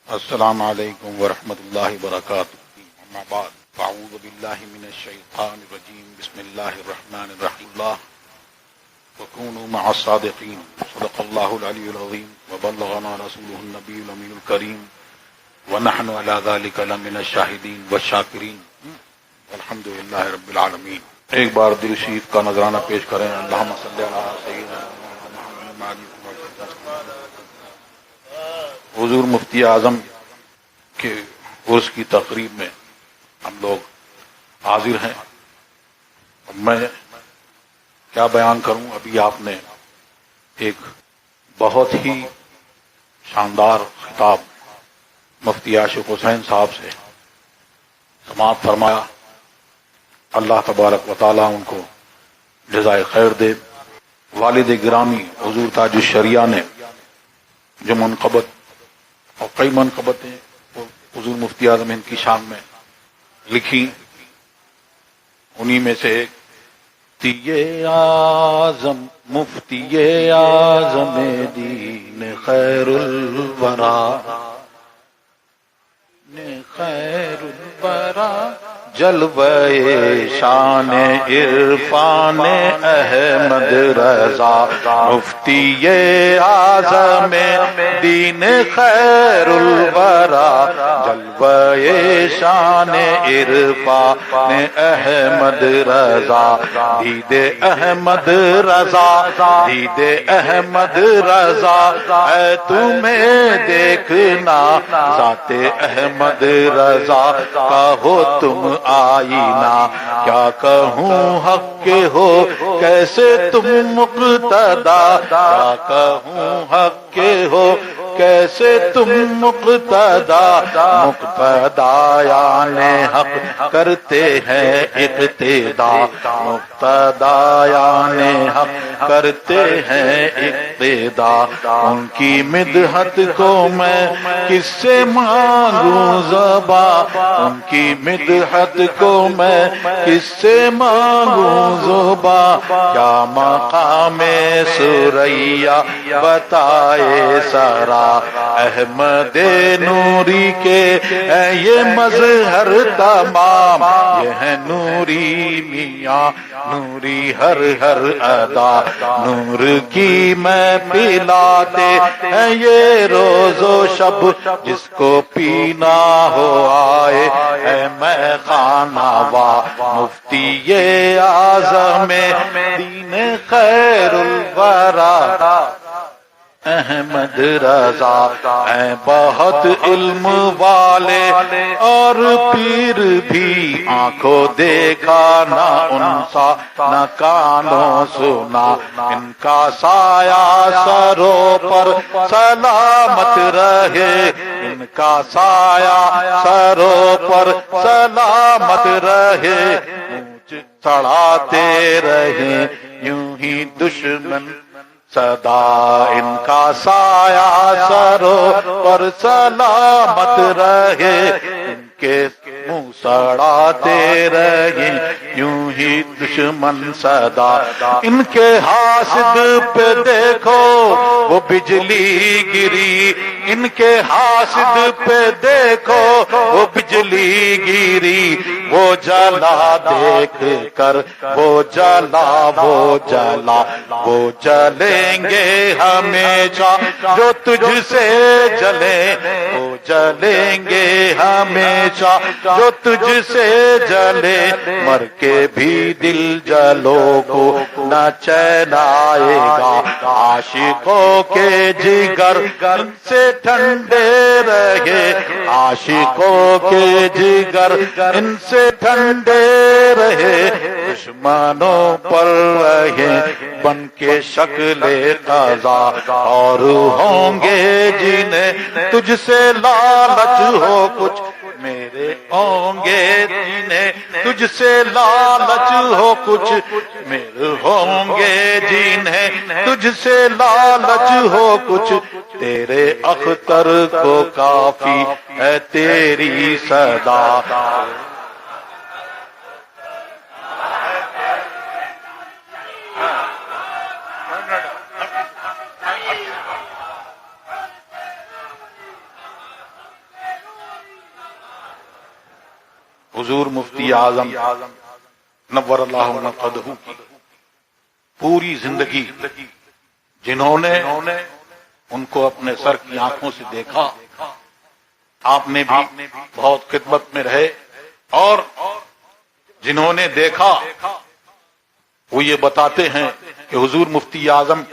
السلام علیکم ورحمۃ اللہ وبرکاتہ. اما بعد فاعوذ باللہ من الشیطان الرجیم. بسم اللہ الرحمن الرحیم. اللہ وکونوا مع الصادقین. صدق اللہ العلی العظیم وبلغنا رسوله النبی الامین الکریم ونحن علی ذلک لمن الشاہدین والشاکرین والحمد للہ رب العالمین. ایک بار دل شریف کا نذرانہ پیش کریں. اللہم صلی علی سیدنا محمد. حضور مفتی اعظم کے عرس کی تقریب میں ہم لوگ حاضر ہیں. میں کیا بیان کروں. ابھی آپ نے ایک بہت ہی شاندار خطاب مفتی عاشق حسین صاحب سے سماعت فرمایا. اللہ تبارک و تعالیٰ ان کو جزائے خیر دے. والد گرامی حضور تاج الشریعہ نے جو منقبت اور کئی منقبتیں حضور مفتی اعظم ہند کی شان میں لکھی، انہی میں سے ایک مفتی اعظم مفتی اعظم دین خیر الورا خیر الورا جلوے شان عرفان احمد رضا. مفتی اعظم دین خیر الورا جلوے شان عرفان احمد رضا. دید احمد رضا دید احمد رضا اے تمہیں دیکھنا ذات احمد رضا کا ہو تم آئینہ. کیا کہوں حق کے ہو کیسے تم مقتدا. کیا کہوں حق کے ہو کیسے تم مقتدا. مقتدایان حق کرتے ہیں اقتدا. مقتدایان حق کرتے ہیں اقتدا. ان کی مدحت کو میں کس سے مانگوں زبان. ان کی مدحت کو میں کس سے مانگوں زبان. کیا مقام ثریا بتائے سرا. احمد نوری کے یہ مظہر تمام. یہ ہے نوری میاں نوری ہر ہر ادا. نور کی میں پلاتے ہیں یہ روز و شب. جس کو پینا ہو آئے ہے میں خانہ وا. مفتی اعظم دین خیر الورا احمد رضا اے بہت علم والے اور پیر بھی. آنکھوں دیکھا نہ ان سا نہ کانوں سنا. ان کا سایہ سروں پر سلامت رہے. ان کا سایہ سروں پر سلامت رہے. اونچ چڑھاتے رہے یوں ہی دشمن صدا. ان کا سایہ سروں پر سلامت رہے. ان کے منہ سڑاتے رہے یوں ہی دشمن صدا. ان کے حاسد پہ دیکھو وہ بجلی گری. ان کے حاسد پہ دیکھو وہ بجلی گری. وہ جلا دیکھ کر وہ جلا وہ جلا. وہ جلیں گے ہمیشہ جو تجھ سے جلے. وہ جلیں گے ہمیشہ جو تجھ سے جلے. مر کے بھی دل جلو کو نہ چین آئے گا. عاشقوں کے جگر ان سے ٹھنڈے رہے. عاشقوں کے جگر ان سے ٹھنڈے رہے. دشمنوں پر رہے بن کے شکل قضا. اور ہوں گے جنہیں تجھ سے لالچ ہو کچھ میرے. ہوں گے جنہیں تجھ سے لالچ ہو کچھ میرے. ہوں گے جنہیں تجھ سے لالچ ہو کچھ تیرے اختر کو کافی ہے تیری صدا. حضور مفتی اعظم نور اللہ مقدہ کی پوری زندگی جنہوں نے ان کو اپنے سر کی آنکھوں سے دیکھا، آپ نے بھی بہت خدمت میں رہے، اور جنہوں نے دیکھا وہ یہ بتاتے ہیں کہ حضور مفتی اعظم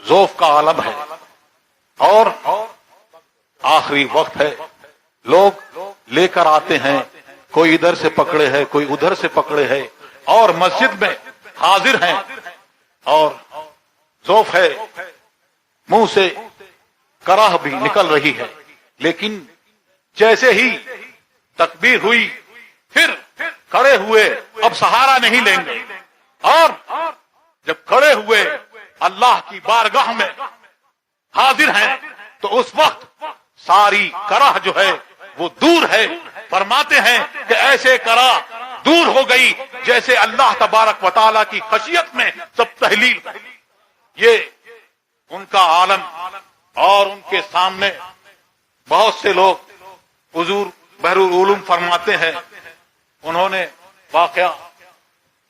ذوف کا عالم ہے، اور آخری وقت ہے، لوگ لے کر آتے ہیں، کوئی ادھر سے پکڑے ہے، کوئی ادھر سے پکڑے ہے، اور مسجد میں حاضر ہیں، اور ذوف ہے، منہ سے کراہ بھی نکل رہی ہے، لیکن جیسے ہی تکبیر ہوئی پھر کھڑے ہوئے، اب سہارا نہیں لیں گے، اور جب کھڑے ہوئے اللہ کی بارگاہ میں حاضر ہیں تو اس وقت ساری کراہ جو ہے وہ دور ہے۔ فرماتے ہیں کہ ایسے کراہ دور ہو گئی جیسے اللہ تبارک و تعالیٰ کی خشیت میں سب تحلیل۔ یہ ان کا عالم، اور ان کے سامنے بہت سے لوگ حضور بحر العلوم فرماتے ہیں، انہوں نے واقعہ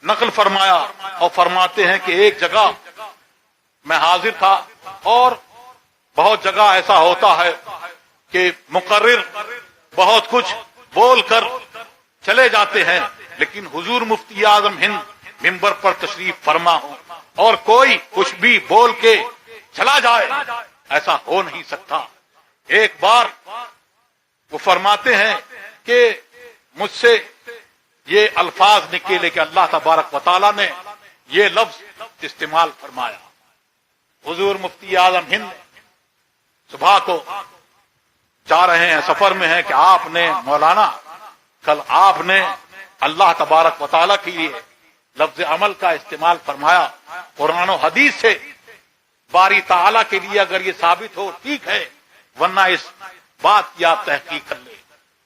نقل فرمایا اور فرماتے ہیں کہ ایک جگہ میں حاضر تھا، اور بہت جگہ ایسا ہوتا ہے کہ مقرر بہت کچھ بول کر چلے جاتے ہیں، لیکن حضور مفتی اعظم ہند ممبر پر تشریف فرما ہو اور کوئی کچھ بھی بول کے چلا جائے، ایسا ہو نہیں سکتا۔ ایک بار وہ فرماتے ہیں کہ مجھ سے یہ الفاظ نکلے کہ اللہ تبارک و تعالیٰ نے یہ لفظ استعمال فرمایا۔ حضور مفتی اعظم ہند صبح کو جا رہے ہیں، سفر میں ہیں کہ آپ نے مولانا کل آپ نے اللہ تبارک و تعالیٰ کے لیے لفظ عمل کا استعمال فرمایا، قرآن و حدیث سے باری تعالیٰ کے لیے اگر یہ ثابت ہو ٹھیک ہے، ورنہ اس بات کی آپ تحقیق کر لیں۔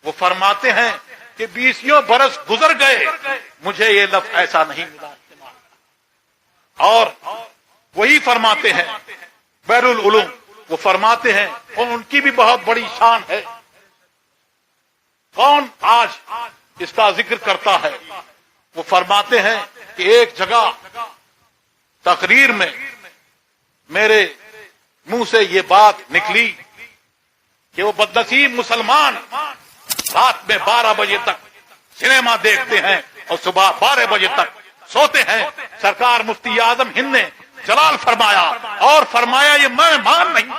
وہ فرماتے ہیں کہ 20 برس گزر گئے، مجھے یہ لفظ ایسا نہیں ملا استعمال، اور وہی فرماتے ہیں بحر العلوم، وہ فرماتے ہیں، اور ان کی بھی بہت بڑی شان ہے، کون آج اس کا ذکر کرتا ہے؟ وہ فرماتے ہیں کہ ایک جگہ تقریر میں میرے منہ سے یہ بات نکلی کہ وہ بدنصیب مسلمان رات میں 12 بجے تک سنیما دیکھتے ہیں اور صبح 12 بجے تک سوتے ہیں۔ سرکار مفتی اعظم ہند نے جلال فرمایا اور فرمایا یہ میں مان نہیں،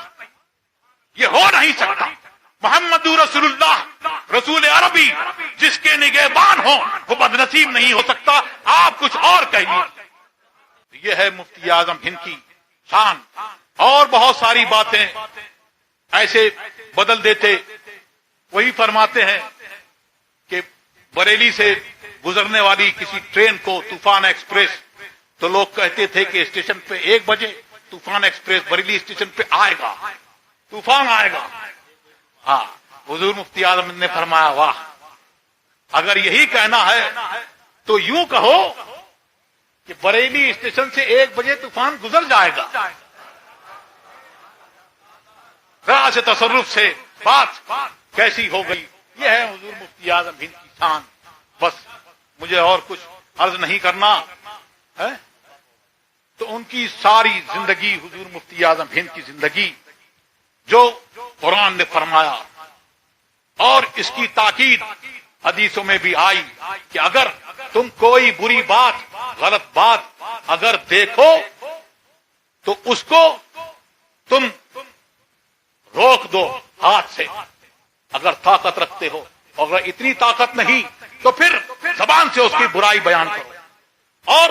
یہ ہو نہیں سکتا۔ محمد رسول اللہ رسول عربی جس کے نگہبان ہوں وہ بدنصیب نہیں ہو سکتا، آپ کچھ اور کہیے۔ یہ ہے مفتی اعظم ہند کی شان، اور بہت ساری باتیں ایسے بدل دیتے۔ وہی فرماتے ہیں کہ بریلی سے گزرنے والی کسی ٹرین کو طوفان ایکسپریس، تو لوگ کہتے تھے کہ اسٹیشن پہ 1 بجے طوفان ایکسپریس بریلی اسٹیشن پہ آئے گا، طوفان آئے گا۔ ہاں، حضور مفتی اعظم نے فرمایا واہ، اگر یہی کہنا ہے تو یوں کہو کہ بریلی اسٹیشن سے 1 بجے طوفان گزر جائے گا۔ راہ سے تصرف سے بات کیسی ہو گئی۔ یہ ہے حضور مفتی اعظم ہند کی شان۔ بس مجھے اور کچھ عرض نہیں کرنا ہے۔ تو ان کی ساری زندگی، حضور مفتی اعظم ہند کی زندگی جو قرآن نے فرمایا، اور اس کی تاکید حدیثوں میں بھی آئی کہ اگر تم کوئی بری بات، غلط بات اگر دیکھو تو اس کو تم روک دو ہاتھ سے، اگر طاقت رکھتے ہو، اور اگر اتنی طاقت نہیں تو پھر زبان سے اس کی برائی بیان کرو، اور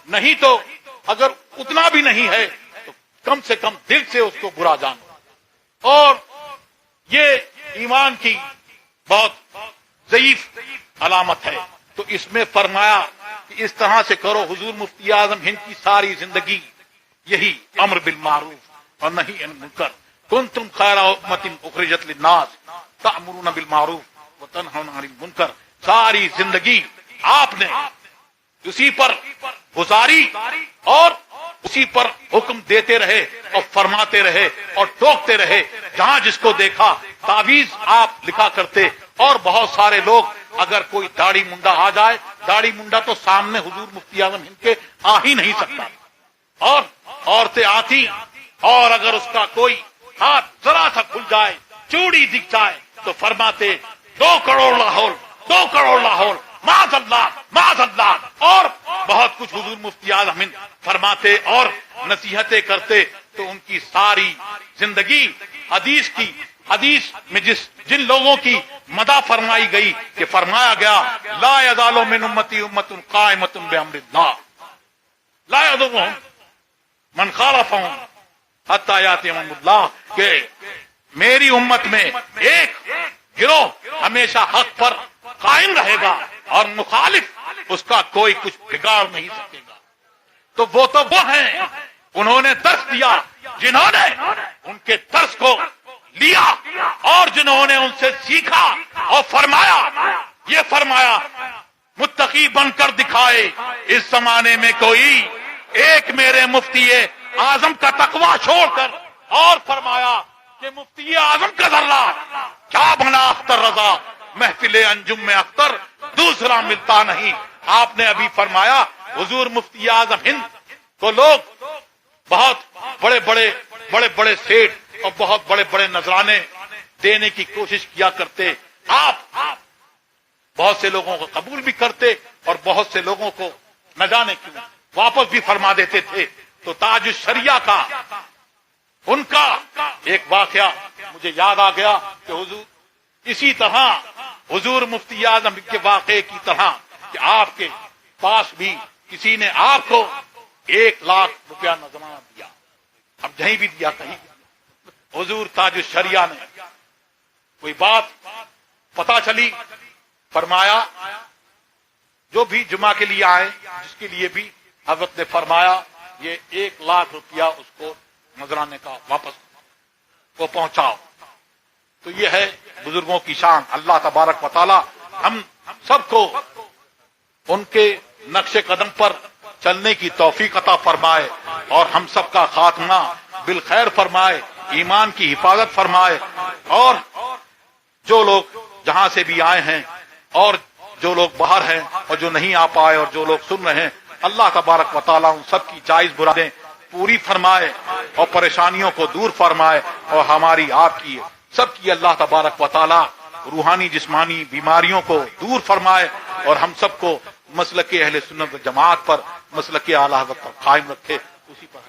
نہیں تو اگر اتنا بھی نہیں ہے تو کم سے کم دل سے اس کو برا جانو۔ اور یہ ایمان کی بہت ضعیف علامت ہے، تو اس میں فرمایا کہ اس طرح سے کرو۔ حضور مفتی اعظم ہند کی ساری زندگی یہی امر بالمعروف اور نہی عن المنکر، کنتم خیر امۃ اخرجت للناس تأمرون بالمعروف وتنہون عن المنکر۔ ساری زندگی آپ نے اسی پر گزاری اور اسی پر حکم دیتے رہے اور فرماتے رہے اور ٹوکتے رہے۔ جہاں جس کو دیکھا تعویذ آپ لکھا کرتے، اور بہت سارے لوگ اگر کوئی داڑھی منڈا آ جائے، داڑھی منڈا تو سامنے حضور مفتی اعظم ہند کے آ ہی نہیں سکتا، اور عورتیں آتی اور اگر اس کا کوئی ہاتھ ذرا سا کھل جائے، چوڑی دکھ جائے تو فرماتے 2 کروڑ لاہور، 2 کروڑ لاہور، معاذ اللہ معاذ اللہ، اور بہت کچھ حضور مفتی اعظم ہند فرماتے اور نصیحتیں کرتے. تو ان کی ساری زندگی حدیث میں جن لوگوں کی مدح فرمائی گئی کہ فرمایا گیا لا یزال من امتی امت قائمۃ بامر اللہ لا یضرهم من خالفهم حتی یاتی امر اللہ، کہ میری امت میں ایک گروہ ہمیشہ حق پر قائم رہے گا اور مخالف اس کا کوئی کچھ بگاڑ نہیں سکے گا. تو وہ ہیں، انہوں نے درس دیا جنہوں نے ان کے درس کو لیا اور جنہوں نے ان سے سیکھا اور فرمایا متقی بن کر دکھائے اس زمانے میں کوئی ایک میرے مفتی اعظم کا تقوی چھوڑ کر، اور فرمایا کہ مفتی اعظم کا ذرہ کیا بنا اختر رضا، محفل انجم میں اختر دوسرا ملتا نہیں. آپ نے ابھی فرمایا حضور مفتی اعظم ہند کو لوگ بہت بڑے بڑے سیٹ اور بہت بڑے بڑے نذرانے دینے کی کوشش کیا کرتے. آپ بہت سے لوگوں کو قبول بھی کرتے اور بہت سے لوگوں کو نہ جانے کیوں واپس بھی فرما دیتے تھے. تو تاج الشریعہ کا ان کا ایک واقعہ مجھے یاد آ گیا کہ حضور اسی طرح حضور مفتی اعظم کے واقعے کی طرح کہ آپ کے پاس بھی کسی نے آپ کو 1 لاکھ روپیہ نذرانہ دیا، اب جہیں بھی دیا کہیں حضور تاج الشریعہ نے کوئی بات پتا چلی، فرمایا جو بھی جمعہ کے لیے آئے جس کے لیے بھی حضرت نے فرمایا یہ 1 لاکھ روپیہ اس کو نذرانے کا واپس کو پہنچاؤ. تو یہ ہے بزرگوں کی شان. اللہ تبارک و تعالی ہم سب کو ان کے نقش قدم پر چلنے کی توفیق عطا فرمائے اور ہم سب کا خاتمہ بالخیر فرمائے، ایمان کی حفاظت فرمائے. اور جو لوگ جہاں سے بھی آئے ہیں اور جو لوگ باہر ہیں اور جو نہیں آ پائے اور جو لوگ سن رہے ہیں، اللہ تبارک و تعالیٰ ان سب کی جائز مرادیں پوری فرمائے اور پریشانیوں کو دور فرمائے، اور ہماری آپ کی سب کی اللہ تبارک و تعالیٰ روحانی جسمانی بیماریوں کو دور فرمائے اور ہم سب کو مسلک اہل سنت و جماعت پر، مسلک اعلی حضرت پر قائم رکھے. اسی پر